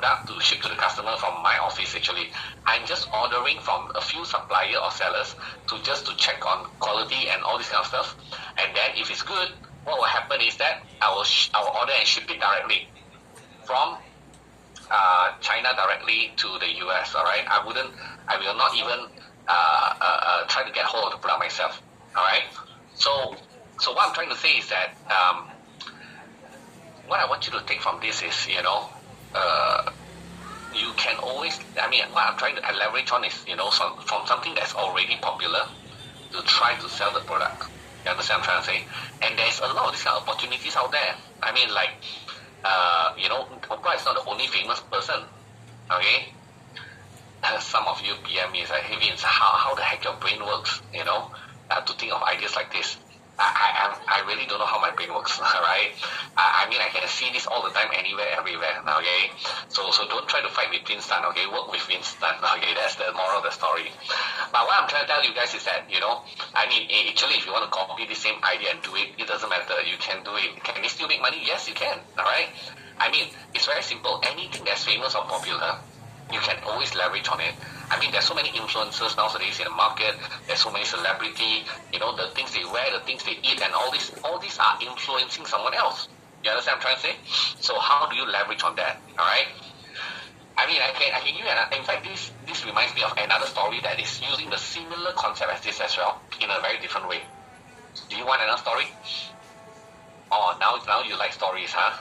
product to ship to the customer from my office actually. I'm just ordering from a few supplier or sellers to check on quality and all this kind of stuff. And then if it's good, what will happen is that I will order and ship it directly from China directly to the US. All right, I will not even try to get hold of the product myself. All right, so what I'm trying to say is that what I want you to take from this is, you can always, what I'm trying to leverage on is, from something that's already popular to try to sell the product. You understand what I'm trying to say? And there's a lot of these kind of opportunities out there. Oprah is not the only famous person, okay? Some of you PM me, like, hey Vince, how the heck your brain works, to think of ideas like this. I really don't know how my brain works, right? I can see this all the time, anywhere, everywhere, okay? So don't try to fight with Winston, okay? Work with Winston, okay? That's the moral of the story. But what I'm trying to tell you guys is that, actually, if you want to copy the same idea and do it, it doesn't matter. You can do it. Can you still make money? Yes, you can, all right? It's very simple. Anything that's famous or popular, you can always leverage on it. There's so many influencers nowadays in the market. There's so many celebrity, the things they wear, the things they eat, and all these are influencing someone else. You understand what I'm trying to say? So how do you leverage on that? All right. I can give you in fact, this reminds me of another story that is using the similar concept as this as well, in a very different way. Do you want another story? Oh, now you like stories, huh?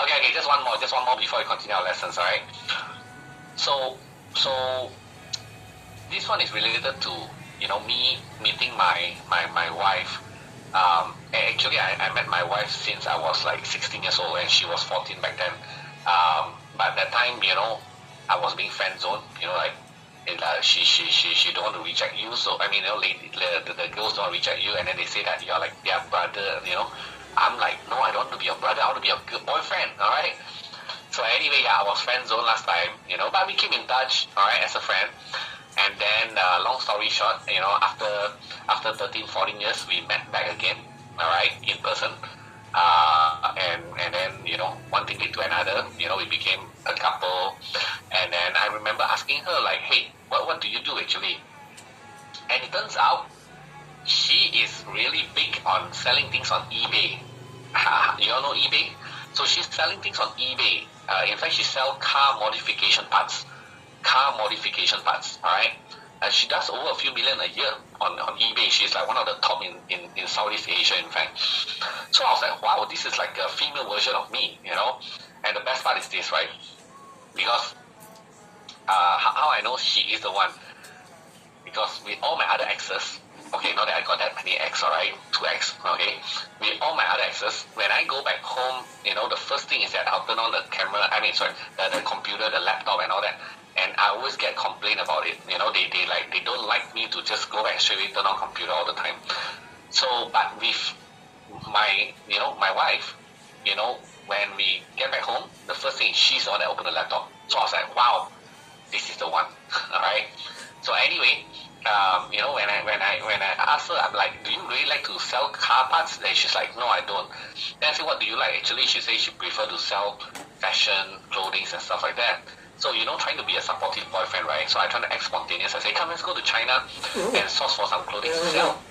Okay, just one more before we continue our lessons, all right? So this one is related to, me meeting my wife. Actually, I met my wife since I was like 16 years old and she was 14 back then. But at that time, I was being friend zoned, she don't want to reject you. So, the girls don't reject you, and then they say that you're like their brother, I'm like, no, I don't want to be your brother, I want to be your good boyfriend, all right? So anyway, I was friend zone last time, but we came in touch, all right, as a friend. And then, long story short, after 13, 14 years, we met back again, all right, in person. And then, one thing led to another, we became a couple. And then I remember asking her, like, hey, what do you do actually? And it turns out she is really big on selling things on eBay. You all know eBay? So she's selling things on eBay. In fact, she sells car modification parts, all right? She does over a few million a year on eBay. She's like one of the top in Southeast Asia, in fact. So I was like, wow, this is like a female version of me, And the best part is this, right? Because how I know she is the one, because with all my other exes, okay, not that I got that many ex, alright, 2 ex, okay, with all my other exes, when I go back home, the first thing is that I'll turn on the camera, the computer, the laptop and all that, and I always get complaint about it, they don't like me to just go back straight away, turn on computer all the time. So, but with my wife, when we get back home, the first thing, she's the one that opened the laptop. So I was like, wow, this is the one, alright. So anyway, when I asked her, I'm like, do you really like to sell car parts? And she's like, no, I don't. Then I said, what do you like? Actually, she says she prefer to sell fashion, clothing and stuff like that. So, trying to be a supportive boyfriend, right? So I try to act spontaneous. I say, come, let's go to China and source for some clothing to sell.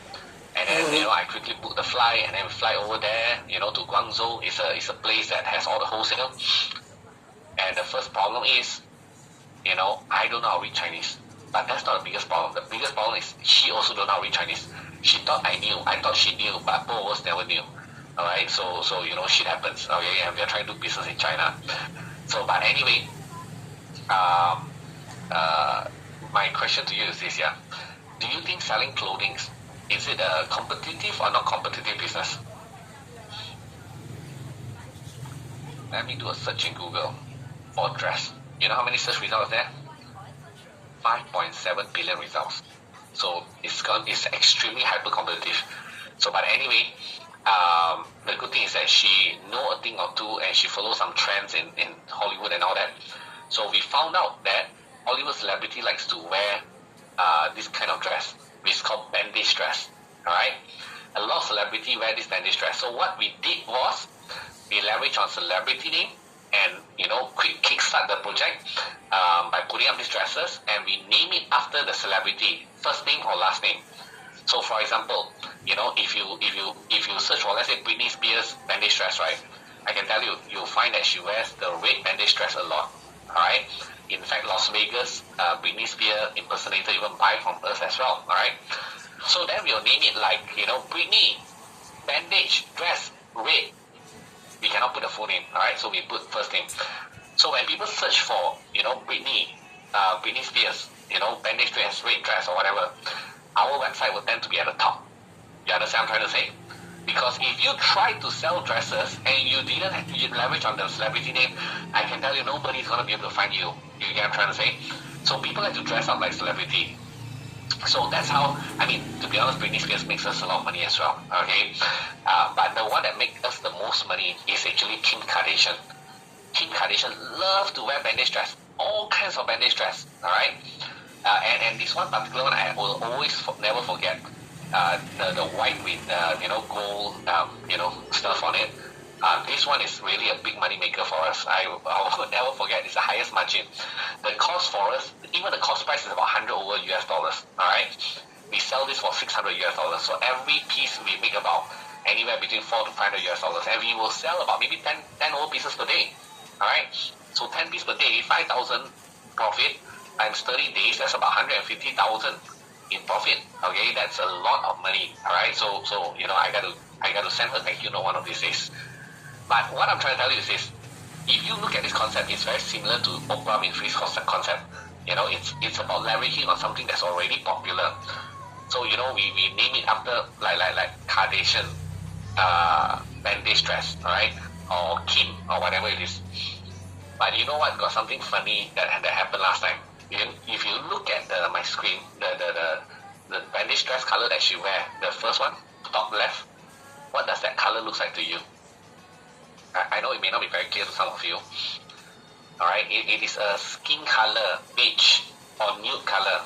And then, I quickly book the flight and then we fly over there, to Guangzhou. It's a place that has all the wholesale. And the first problem is, I don't know how to read Chinese. But that's not the biggest problem. The biggest problem is she also don't know how to read Chinese. She thought I knew. I thought she knew, but both of us never knew. Alright, so shit happens. Okay, and we are trying to do business in China. So, but anyway, my question to you is this, yeah. Do you think selling clothing, is it a competitive or not competitive business? Let me do a search in Google for dress. You know how many search results there? 5.7 billion results. So it's extremely hyper competitive. So, but anyway, the good thing is that she know a thing or two and she follows some trends in Hollywood and all that. So we found out that Hollywood celebrity likes to wear this kind of dress, which is called bandage dress. Alright? A lot of celebrity wear this bandage dress. So what we did was we leveraged on celebrity name and quick project by putting up these dresses, and we name it after the celebrity, first name or last name. So, for example, if you search for, let's say, Britney Spears bandage dress, right? I can tell you, you'll find that she wears the red bandage dress a lot. All right. In fact, Las Vegas, Britney Spears impersonator even buy from us as well. All right. So then we'll name it like, Britney bandage dress red. We cannot put the full name. All right. So we put first name. So when people search for, Britney Spears, bandage dress, red dress, or whatever, our website will tend to be at the top. You understand what I'm trying to say? Because if you try to sell dresses and you didn't leverage on the celebrity name, I can tell you nobody's going to be able to find you. You get what I'm trying to say? So people like to dress up like celebrity. So that's how, to be honest, Britney Spears makes us a lot of money as well. Okay? But the one that makes us the most money is actually Kim Kardashian. Kim Kardashian loves to wear bandage dress. All kinds of bandage dress. Alright? And this one particular one I will always never forget. The white with gold stuff on it. This one is really a big money maker for us. I will never forget. It's the highest margin. The cost for us, even the cost price is about $100 over US dollars. All right, we sell this for $600 US dollars. So every piece we make about anywhere between $400 to $500 US dollars, and we will sell about maybe 10 over pieces per day. All right, so 10 pieces per day, 5,000 profit times 30 days. That's about 150,000. In profit. Okay, that's a lot of money. All right, so I got to send her thank you note one of these days. But what I'm trying to tell you is this: if you look at this concept, it's very similar to Oprah Winfrey's concept. It's about leveraging on something that's already popular. So we name it after like Kardashian bandage dress, all right, or Kim or whatever it is. But you know what? Got something funny that happened last time. If you look at my screen, the bandage dress color that she wear, the first one, top left, what does that color look like to you? I know it may not be very clear to some of you. Alright, it is a skin color, beige or nude color.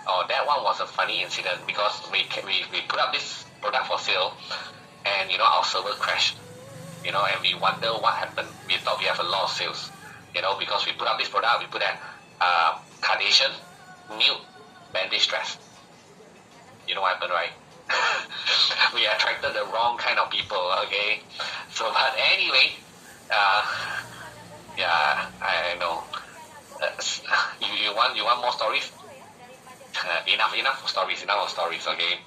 Oh, that one was a funny incident because we put up this product for sale, and our server crashed. And we wonder what happened. We thought we have a lot of sales. Because we put up this product, we put that Kardashian nude bandage dress. You know what happened, right? We attracted the wrong kind of people, okay? So, but anyway, yeah, I know. You want more stories? Enough of stories, okay?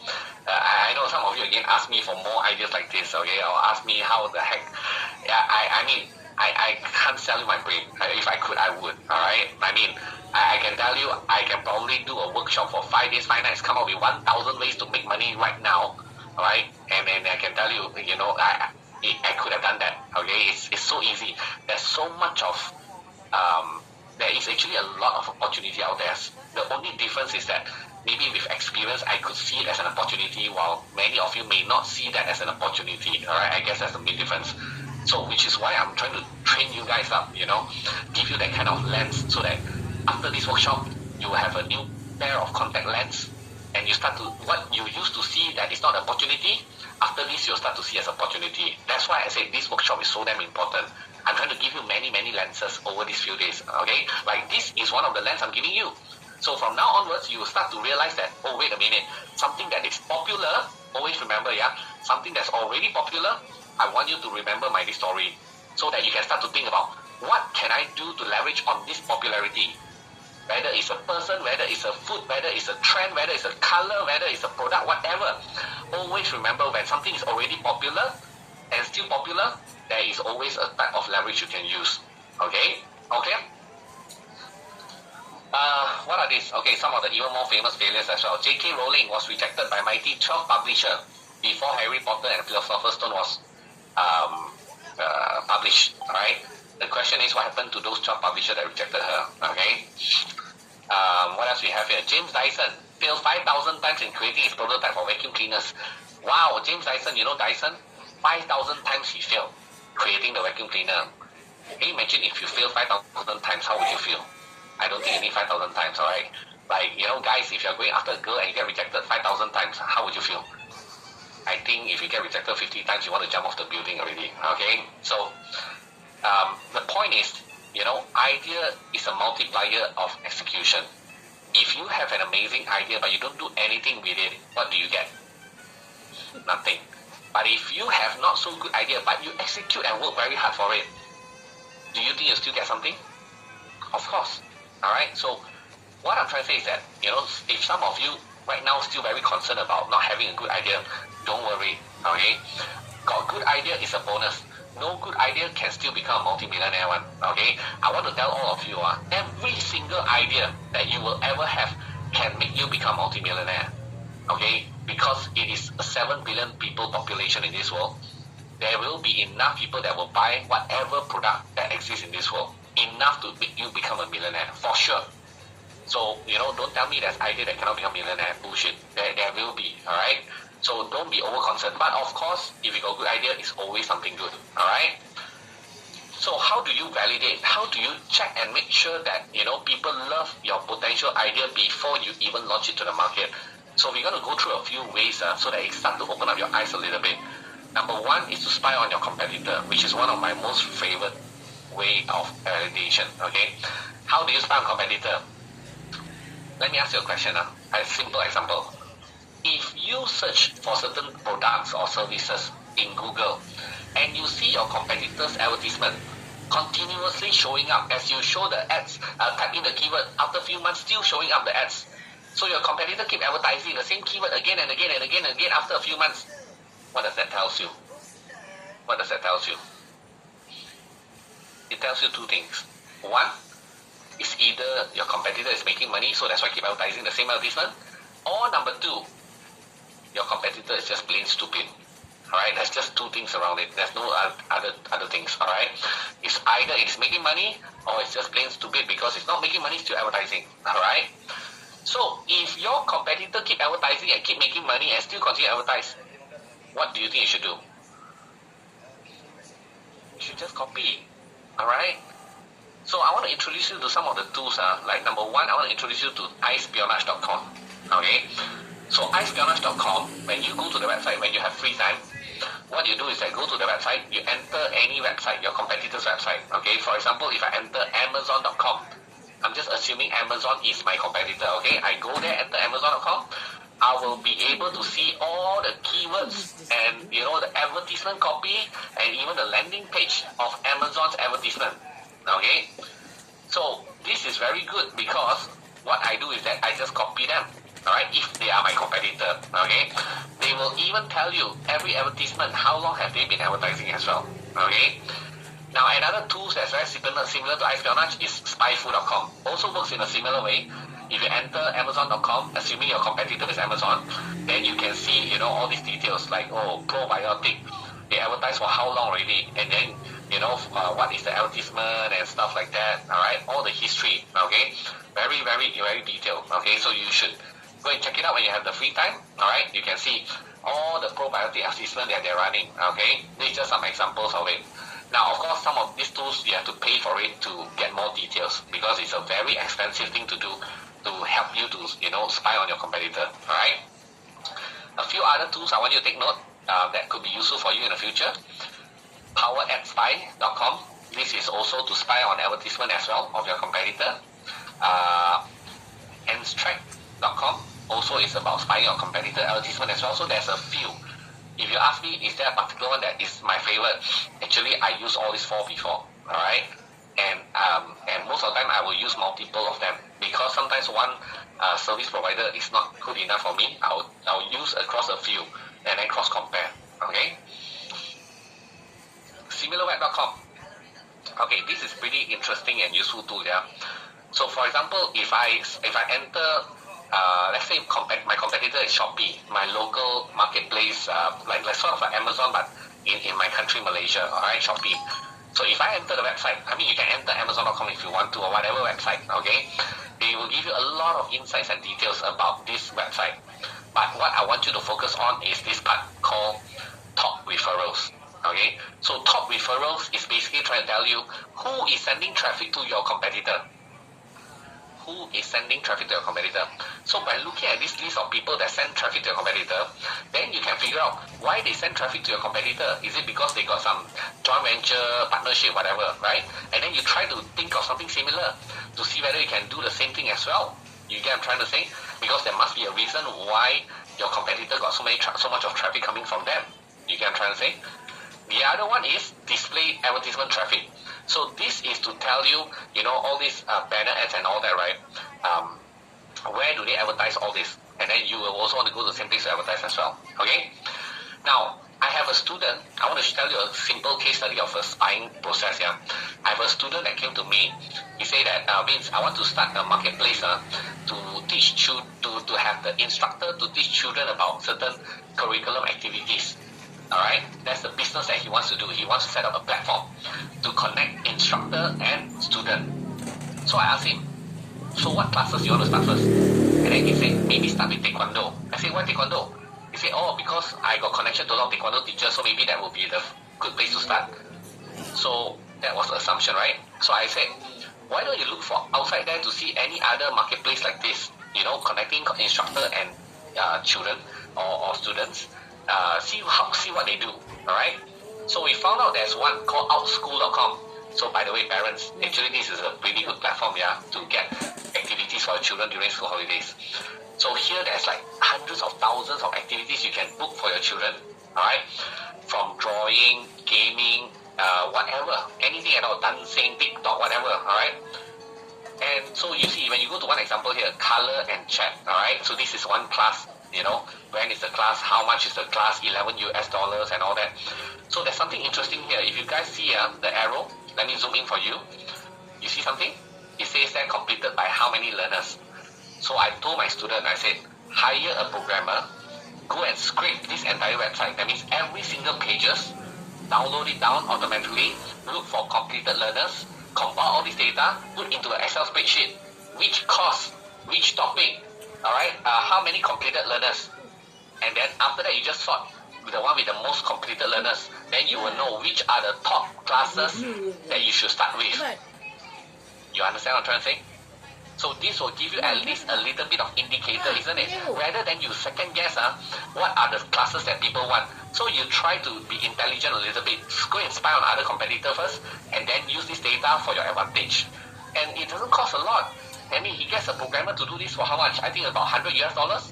I know some of you again ask me for more ideas like this, okay? Or ask me how the heck. Yeah, I can't sell you my brain. If I could, I would. All right. I can tell you, I can probably do a workshop for 5 days, 5 nights, come up with 1,000 ways to make money right now. All right. And I can tell you, I could have done that. Okay. It's so easy. There's so much of there is actually a lot of opportunity out there. The only difference is that maybe with experience, I could see it as an opportunity, while many of you may not see that as an opportunity. All right. I guess that's the main difference. So, which is why I'm trying to train you guys up, give you that kind of lens, so that after this workshop, you will have a new pair of contact lens, and you start to, what you used to see that is not an opportunity, after this you'll start to see as opportunity. That's why I say this workshop is so damn important. I'm trying to give you many, many lenses over these few days, okay? Like this is one of the lenses I'm giving you. So from now onwards, you will start to realize that, oh, wait a minute, something that is popular, always remember, something that's already popular, I want you to remember my story, so that you can start to think about what can I do to leverage on this popularity. Whether it's a person, whether it's a food, whether it's a trend, whether it's a color, whether it's a product, whatever. Always remember, when something is already popular and still popular, there is always a type of leverage you can use. Okay? Okay? What are these? Okay, some of the even more famous failures as well. J.K. Rowling was rejected by mighty 12 publisher before Harry Potter and Philosopher's Stone was published. Alright? The question is, what happened to those 12 publishers that rejected her? Okay? What else we have here? James Dyson failed 5,000 times in creating his prototype for vacuum cleaners. Wow, James Dyson, Dyson? 5,000 times he failed creating the vacuum cleaner. Can you imagine if you fail 5,000 times, how would you feel? I don't think you need 5,000 times, alright? Like, guys, if you're going after a girl and you get rejected 5,000 times, how would you feel? I think if you get rejected 50 times, you want to jump off the building already, okay? So, the point is, idea is a multiplier of execution. If you have an amazing idea but you don't do anything with it, what do you get? Nothing. But if you have not so good idea but you execute and work very hard for it, do you think you'll still get something? Of course. Alright, so what I'm trying to say is that, if some of you right now still very concerned about not having a good idea, don't worry, okay? Got good idea is a bonus. No good idea can still become a multi-millionaire one, okay? I want to tell all of you, every single idea that you will ever have can make you become multi-millionaire, okay? Because it is a 7 billion people population in this world. There will be enough people that will buy whatever product that exists in this world. Enough to make you become a millionaire, for sure. So, don't tell me there's idea that cannot become millionaire. Bullshit. There will be, alright? So don't be over concerned. But of course, if you got a good idea, it's always something good. Alright? So how do you validate? How do you check and make sure that people love your potential idea before you even launch it to the market? So we're going to go through a few ways so that it start to open up your eyes a little bit. Number one is to spy on your competitor, which is one of my most favorite way of validation. Okay? How do you spy on competitor? Let me ask you a question. A simple example. If you search for certain products or services in Google and you see your competitor's advertisement continuously showing up as you show the ads, type in the keyword, after a few months still showing up the ads. So your competitor keep advertising the same keyword again and again and again and again after a few months. What does that tell you? What does that tell you? It tells you two things. One, it's either your competitor is making money, so that's why keep advertising the same advertisement. Or number two, your competitor is just plain stupid. Alright, there's just two things around it. There's no other things. Alright, it's either it's making money or it's just plain stupid because it's not making money, still advertising. Alright, so if your competitor keep advertising and keep making money and still continue to advertise, what do you think you should do? You should just copy. Alright, so I want to introduce you to some of the tools. Like number one, I want to introduce you to ispionage.com. Okay, so ispionage.com, when you go to the website, when you have free time, what you do is that go to the website, you enter any website, your competitor's website. Okay, for example, if I enter amazon.com, I'm just assuming Amazon is my competitor. Okay, I go there, enter amazon.com, I will be able to see all the keywords and the advertisement copy and even the landing page of Amazon's advertisement. Okay, so this is very good because what I do is that I just copy them. Alright, if they are my competitor, okay, they will even tell you every advertisement how long have they been advertising as well. Okay, now another tool that's very similar to iSpionage is spyfu.com. Also works in a similar way. If you enter amazon.com, assuming your competitor is Amazon, then you can see all these details like probiotic, they advertise for how long already, and then what is the advertisement and stuff like that. Alright, all the history. Okay, very detailed. Okay, so you should go and check it out when you have the free time. Alright, you can see all the probiotic advertisement that they're running. Okay, these are just some examples of it. Now, of course, some of these tools you have to pay for it to get more details because it's a very expensive thing to do to help you to spy on your competitor. Alright, a few other tools I want you to take note that could be useful for you in the future. PowerAdSpy.com. This is also to spy on advertisement as well of your competitor. Nstrack.com also is about spying on competitor advertisement as well. So there's a few. If you ask me, is there a particular one that is my favorite? Actually, I use all these four before. Alright, and most of the time I will use multiple of them because sometimes one service provider is not good enough for me. I'll use across a few and then cross compare. Okay. Similarweb.com. Okay, this is pretty interesting and useful tool. Yeah. So for example, if I enter, let's say my competitor is Shopee, my local marketplace, like sort of like Amazon, but in my country, Malaysia. Alright, Shopee. So if I enter the website, you can enter Amazon.com if you want to, or whatever website. Okay, they will give you a lot of insights and details about this website. But what I want you to focus on is this part called top referrals. Okay, so top referrals is basically trying to tell you who is sending traffic to your competitor. Who who is sending traffic to your competitor. So by looking at this list of people that send traffic to your competitor, then you can figure out why they send traffic to your competitor. Is it because they got some joint venture, partnership, whatever, right? And then you try to think of something similar to see whether you can do the same thing as well. You get what I'm trying to say? Because there must be a reason why your competitor got so much of traffic coming from them. You get what I'm trying to say? The other one is display advertisement traffic. So this is to tell you, all these banner ads and all that, right? Where do they advertise all this? And then you will also want to go to the same place to advertise as well. Okay? Now, I have a student. I want to tell you a simple case study of a spying process. Yeah, I have a student that came to me. He said that Vince, I want to start a marketplace to teach to have the instructor to teach children about certain curriculum activities. All right, that's the business that he wants to do. He wants to set up a platform to connect instructor and student. So I asked him, so what classes you want to start first? And then he said, maybe start with Taekwondo. I said, why Taekwondo? He said, because I got connection to a lot of Taekwondo teachers, so maybe that will be the good place to start. So that was the assumption, right? So I said, why don't you look for outside there to see any other marketplace like this, connecting instructor and children or students. See what they do, all right? So we found out there's one called outschool.com. So by the way, parents, actually this is a pretty good platform, to get activities for your children during school holidays. So here there's like hundreds of thousands of activities you can book for your children, all right? From drawing, gaming, whatever, anything at all, dancing, TikTok, whatever, all right? And so you see, when you go to one example here, color and chat, all right? So this is one class, when is the class, how much is the class, $11 and all that. So there's something interesting here. If you guys see the arrow, let me zoom in for you. You see something? It says that completed by how many learners. So I told my student, I said, hire a programmer, go and scrape this entire website. That means every single pages, download it down automatically, look for completed learners, compile all this data, put into an Excel spreadsheet, which course, which topic, all right, how many completed learners. And then after that, you just sort the one with the most completed learners. Then you will know which are the top classes that you should start with. You understand what I'm trying to say? So this will give you at least a little bit of indicator, isn't it? Rather than you second guess what are the classes that people want. So you try to be intelligent a little bit. Go and spy on other competitors first, and then use this data for your advantage. And it doesn't cost a lot. I mean, he gets a programmer to do this for how much? I think about $100.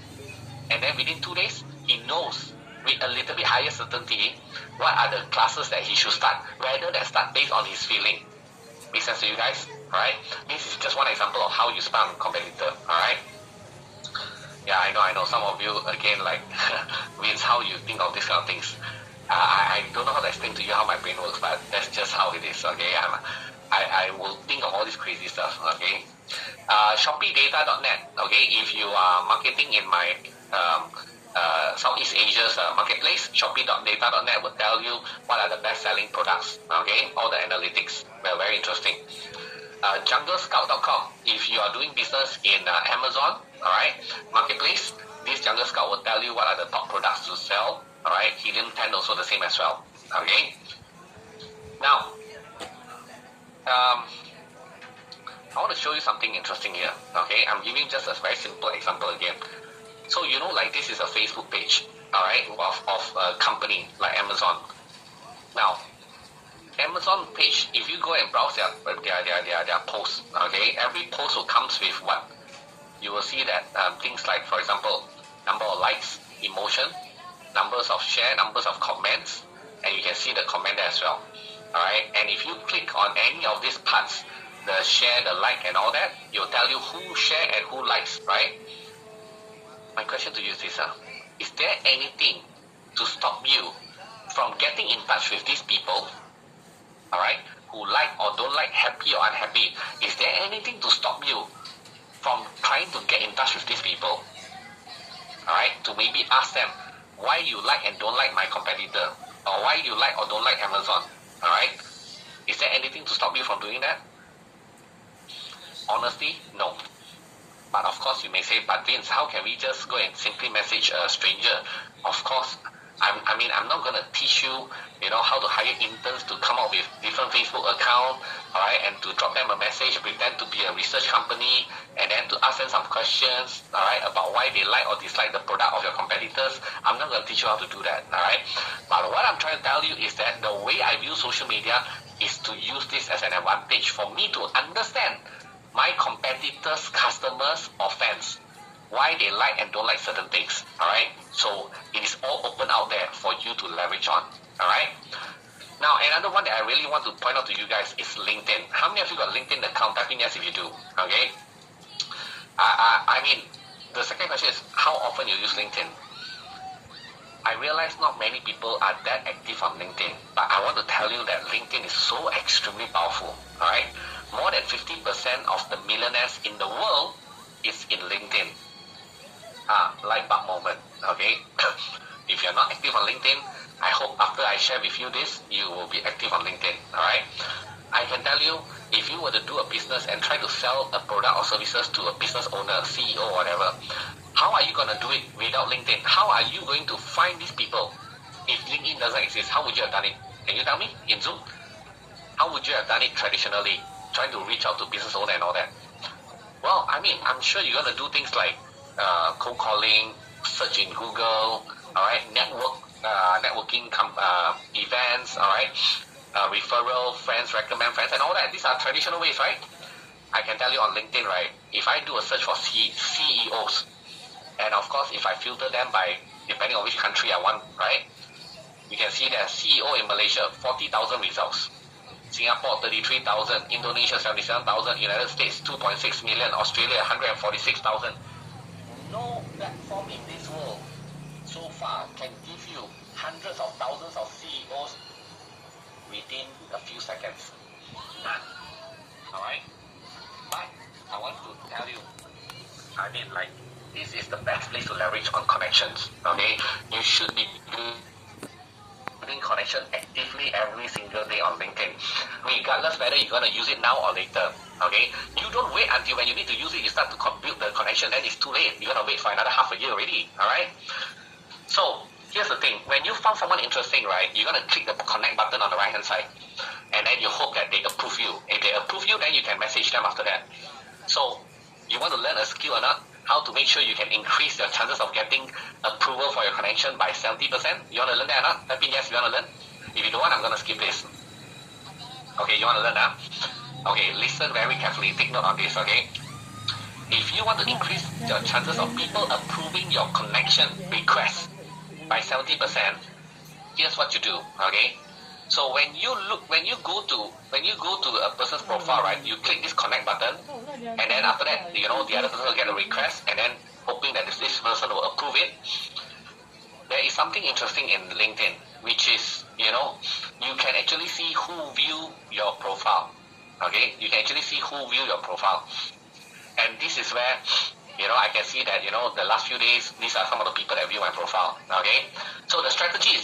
And then within 2 days, he knows with a little bit higher certainty what are the classes that he should start, rather than start based on his feeling. Make sense to you guys? Alright? This is just one example of how you spy on a competitor. Alright? Yeah, I know. Some of you, again, like, Vince, how you think of these kind of things. I don't know how to explain to you how my brain works, but that's just how it is, okay? I will think of all this crazy stuff, okay? ShopeeData.net, okay? If you are marketing in my Southeast Asia's marketplace, ShopeeData.net will tell you what are the best-selling products, okay? All the analytics, they're very interesting. JungleScout.com, if you are doing business in Amazon, all right, marketplace, this Jungle Scout will tell you what are the top products to sell, all right? Helium 10 also the same as well, okay? Now, I want to show you something interesting here, okay? I'm giving just a very simple example again. So, like this is a Facebook page, all right, of a company like Amazon. Now, Amazon page, if you go and browse their posts, okay, every post will comes with what? You will see that things like, for example, number of likes, emotion, numbers of share, numbers of comments, and you can see the comment there as well, all right? And if you click on any of these parts, the share, the like, and all that, it will tell you who share and who likes, right? My question to you is this, is there anything to stop you from getting in touch with these people, all right, who like or don't like, happy or unhappy? Is there anything to stop you from trying to get in touch with these people, all right, to maybe ask them why you like and don't like my competitor, or why you like or don't like Amazon, all right? Is there anything to stop you from doing that? Honestly, no. But of course, you may say, but Vince, how can we just go and simply message a stranger? Of course, I'm not going to teach you, how to hire interns to come up with different Facebook account, all right, and to drop them a message, pretend to be a research company, and and then to ask them some questions, all right, about why they like or dislike the product of your competitors. I'm not going to teach you how to do that, all right? But what I'm trying to tell you is that the way I view social media is to use this as an advantage for me to understand my competitors, customers, or fans, why they like and don't like certain things, all right? So it is all open out there for you to leverage on, all right? Now, another one that I really want to point out to you guys is LinkedIn. How many of you got LinkedIn account? Type in yes if you do, okay? I mean, the second question is how often you use LinkedIn. I realize not many people are that active on LinkedIn, but I want to tell you that LinkedIn is so extremely powerful, all right? More than 50% of the millionaires in the world is in LinkedIn. Light bulb moment, okay? If you're not active on LinkedIn, I hope after I share with you this, you will be active on LinkedIn, alright? I can tell you, if you were to do a business and try to sell a product or services to a business owner, CEO, whatever, how are you going to do it without LinkedIn? How are you going to find these people? If LinkedIn doesn't exist, how would you have done it? Can you tell me in Zoom? How would you have done it traditionally, trying to reach out to business owner and all that? Well, I mean, I'm sure you're going to do things like cold calling, search in Google, alright, networking events, alright, referral, friends, recommend friends, and all that. These are traditional ways, right? I can tell you on LinkedIn, right, if I do a search for CEOs, and of course, if I filter them by, depending on which country I want, right, you can see that CEO in Malaysia, 40,000 results. Singapore, 33,000, Indonesia, 77,000, United States, 2.6 million, Australia, 146,000. No platform in this world so far can give you hundreds of thousands of CEOs within a few seconds. None. Alright? But I want to tell you, I mean, like, this is the best place to leverage on connections. Okay? You should be building connection actively every single day on LinkedIn, regardless whether you're going to use it now or later. Okay? You don't wait until when you need to use it, you start to build the connection, then it's too late. You're going to wait for another half a year already. Alright? So, here's the thing. When you found someone interesting, right, you're going to click the connect button on the right hand side. And then you hope that they approve you. If they approve you, then you can message them after that. So, you want to learn a skill or not? How to make sure you can increase your chances of getting approval for your connection by 70%? You want to learn that or not? Type in yes, you want to learn? If you don't want, I'm going to skip this. Okay, you want to learn that? Okay, listen very carefully. Take note on this, okay? If you want to increase your chances of people approving your connection request by 70%, here's what you do, okay? So when you go to a person's profile, right, you click this connect button, and then after that, the other person will get a request, and then hoping that this person will approve it. There is something interesting in LinkedIn, which is, you can actually see who view your profile, okay? You can actually see who view your profile. And this is where, I can see that, the last few days, these are some of the people that view my profile, okay? So the strategy is